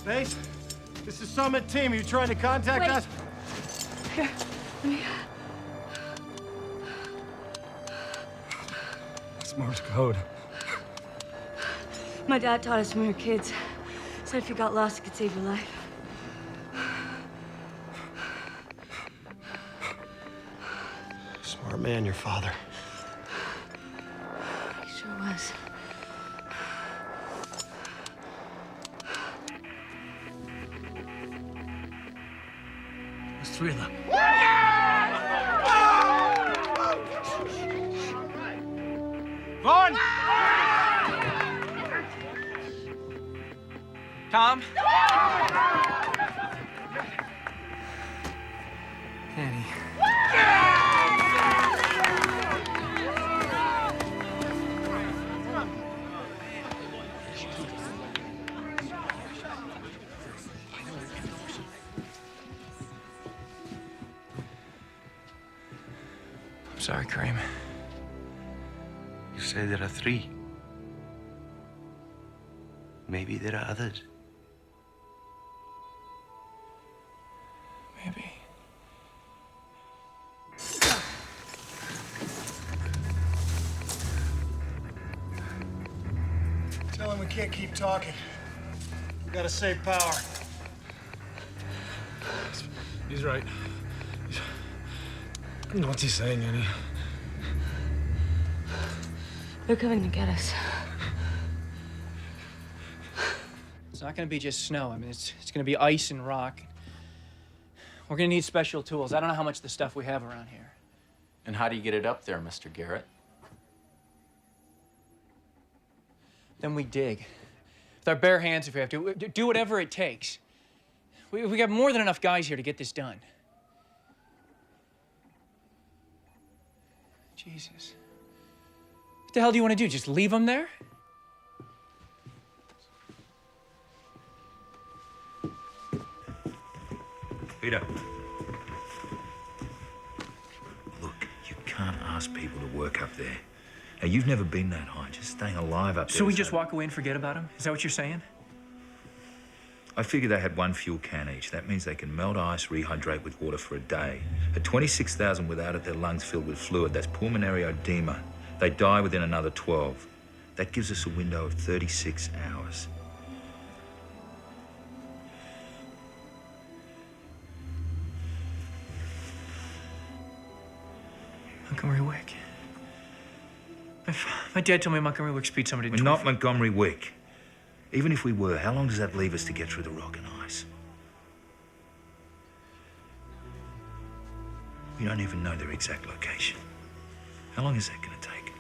Base, this is Summit Team. You trying to contact Wait. us? Here, let me... It's Morse code. My dad taught us when we were kids. Said if you got lost, it could save your life. Smart man, your father. He sure was. There's three of them. Vaughn! Tom? Annie. I'm sorry, Kareem. You say there are three. Maybe there are others. Maybe. Tell him we can't keep talking. We gotta save power. He's right. What's he saying, Annie? They're coming to get us. It's not gonna be just snow. I mean, it's gonna be ice and rock. We're gonna need special tools. I don't know how much of the stuff we have around here. And how do you get it up there, Mr. Garrett? Then we dig. With our bare hands if we have to. Do whatever it takes. We got more than enough guys here to get this done. Jesus. What the hell do you want to do? Just leave them there? Peter. Look, you can't ask people to work up there. Now, you've never been that high. Just staying alive up there. So we is just hard. walk away and forget about them? Is that what you're saying? I figure they had one fuel can each. That means they can melt ice, rehydrate with water for a day. At 26,000 without it, their lungs filled with fluid. That's pulmonary edema. They die within another 12. That gives us a window of 36 hours. Montgomery Wick. My dad told me Montgomery Wick beat somebody. We're not Montgomery Wick. Even if we were, how long does that leave us to get through the rock and ice? We don't even know their exact location. How long is that going to take?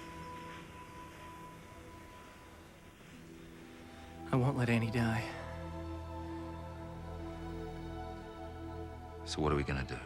I won't let Annie die. So what are we gonna do?